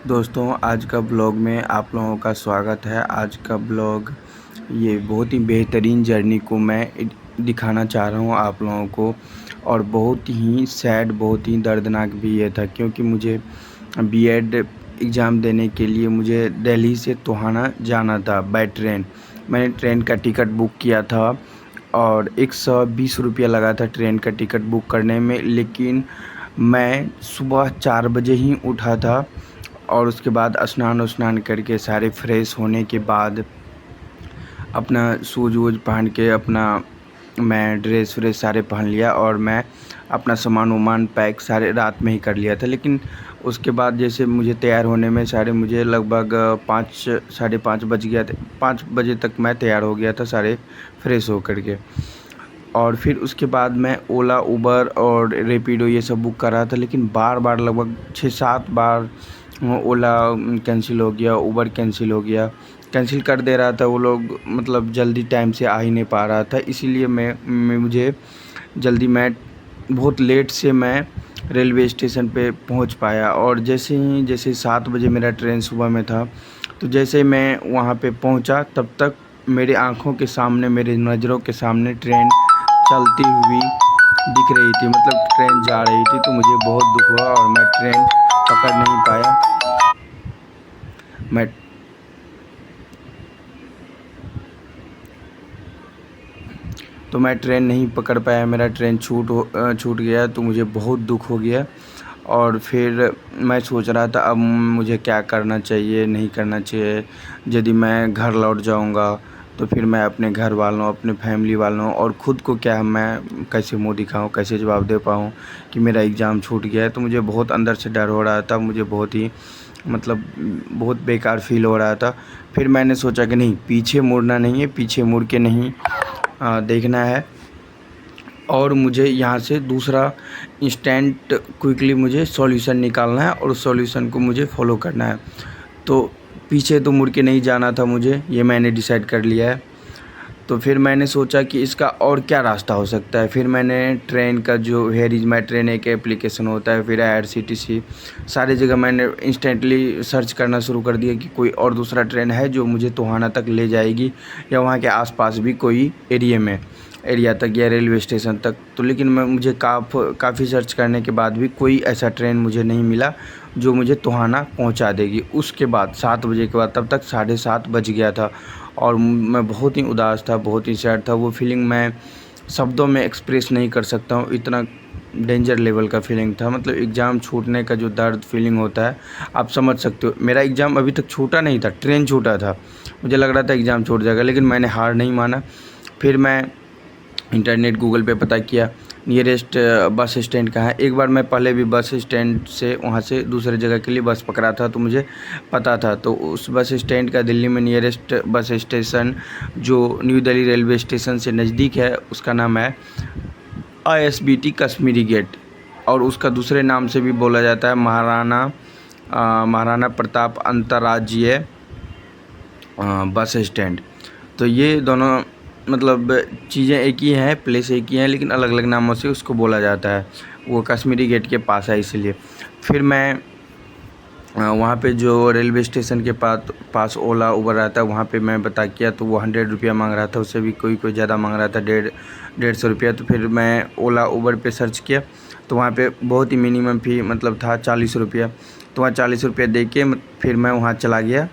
दोस्तों, आज का ब्लॉग में आप लोगों का स्वागत है। आज का ब्लॉग ये बहुत ही बेहतरीन जर्नी को मैं दिखाना चाह रहा हूँ आप लोगों को। और बहुत ही सैड, बहुत ही दर्दनाक भी ये था, क्योंकि मुझे बीएड एग्ज़ाम देने के लिए मुझे दिल्ली से टोहाना जाना था बाय ट्रेन। मैंने ट्रेन का टिकट बुक किया था और 120 रुपया लगा था ट्रेन का टिकट बुक करने में। लेकिन मैं सुबह 4 बजे ही उठा था और उसके बाद स्नान करके सारे फ्रेश होने के बाद अपना शूज़ वूज पहन के अपना मैं ड्रेस व्रेस सारे पहन लिया और मैं अपना सामान वामान पैक सारे रात में ही कर लिया था। लेकिन उसके बाद जैसे मुझे तैयार होने में मुझे लगभग 5 साढ़े 5 बज गया था। 5 बजे तक मैं तैयार हो गया था सारे फ्रेश हो कर के। और फिर उसके बाद मैं ओला, उबर और रैपिडो ये सब बुक कर रहा था, लेकिन बार लगभग 6-7 बार ओला कैंसिल हो गया, उबर कैंसिल हो गया। कैंसिल कर दे रहा था वो लोग, मतलब जल्दी टाइम से आ ही नहीं पा रहा था। इसीलिए मुझे जल्दी मैं बहुत लेट से मैं रेलवे स्टेशन पे पहुंच पाया। और जैसे 7 बजे मेरा ट्रेन सुबह में था, तो जैसे ही मैं वहाँ पे पहुँचा तब तक मेरी आँखों के सामने, मेरी नज़रों के सामने ट्रेन चलती हुई दिख रही थी, मतलब ट्रेन जा रही थी। तो मुझे बहुत दुख हुआ और मैं ट्रेन पकड़ नहीं पाया। मैं ट्रेन नहीं पकड़ पाया, मेरा ट्रेन छूट गया। तो मुझे बहुत दुख हो गया। और फिर मैं सोच रहा था अब मुझे क्या करना चाहिए, नहीं करना चाहिए। यदि मैं घर लौट जाऊंगा तो फिर मैं अपने घर वालों, अपने फैमिली वालों और ख़ुद को क्या मैं कैसे मुँह दिखाऊं, कैसे जवाब दे पाऊं कि मेरा एग्ज़ाम छूट गया है। तो मुझे बहुत अंदर से डर हो रहा था, मुझे बहुत ही मतलब बहुत बेकार फील हो रहा था। फिर मैंने सोचा कि नहीं, पीछे मुड़ना नहीं है, पीछे मुड़ के नहीं देखना है और मुझे यहाँ से दूसरा इंस्टेंट क्विकली मुझे सॉल्यूशन निकालना है और उस सॉल्यूशन को मुझे फॉलो करना है। तो पीछे तो मुड़ के नहीं जाना था मुझे, ये मैंने डिसाइड कर लिया है। तो फिर मैंने सोचा कि इसका और क्या रास्ता हो सकता है। फिर मैंने ट्रेन का जो हेयर इज़ माई ट्रेन एक एप्लीकेशन होता है, फिर IRCTC, सारी जगह मैंने इंस्टेंटली सर्च करना शुरू कर दिया कि कोई और दूसरा ट्रेन है जो मुझे टोहाना तक ले जाएगी या वहाँ के आसपास भी कोई एरिया तक या रेलवे स्टेशन तक। तो लेकिन मुझे काफ़ी सर्च करने के बाद भी कोई ऐसा ट्रेन मुझे नहीं मिला जो मुझे टोहाना पहुंचा देगी। उसके बाद 7 बजे के बाद, तब तक 7:30 बज गया था और मैं बहुत ही उदास था, बहुत ही सैड था। वो फीलिंग मैं शब्दों में एक्सप्रेस नहीं कर सकता हूँ, इतना डेंजर लेवल का फीलिंग था। मतलब एग्ज़ाम छूटने का जो दर्द फीलिंग होता है, आप समझ सकते हो। मेरा एग्ज़ाम अभी तक छूटा नहीं था, ट्रेन छूटा था। मुझे लग रहा था एग्ज़ाम छूट जाएगा, लेकिन मैंने हार नहीं माना। फिर मैं इंटरनेट गूगल पे पता किया नियरेस्ट बस स्टैंड कहाँ है। एक बार मैं पहले भी बस स्टैंड से वहाँ से दूसरे जगह के लिए बस पकड़ा था, तो मुझे पता था। तो उस बस स्टैंड का दिल्ली में नियरेस्ट बस स्टेशन जो न्यू दिल्ली रेलवे स्टेशन से नज़दीक है, उसका नाम है ISBT कश्मीरी गेट, और उसका दूसरे नाम से भी बोला जाता है महाराणा प्रताप अंतर्राज्यीय बस स्टैंड। तो ये दोनों मतलब चीज़ें एक ही हैं, प्लेस एक ही हैं, लेकिन अलग अलग नामों से उसको बोला जाता है। वो कश्मीरी गेट के पास है, इसीलिए। फिर मैं वहाँ पे जो रेलवे स्टेशन के पास ओला उबर आता है, वहाँ पे मैं पता किया तो वो 100 रुपया मांग रहा था। उससे भी कोई ज़्यादा मांग रहा था, 150 रुपया। तो फिर मैं ओला उबर पे सर्च किया तो वहाँ पे बहुत ही मिनिमम फ़ी मतलब था 40 रुपया। तो वहाँ 40 रुपया दे के फिर मैं वहाँ चला गया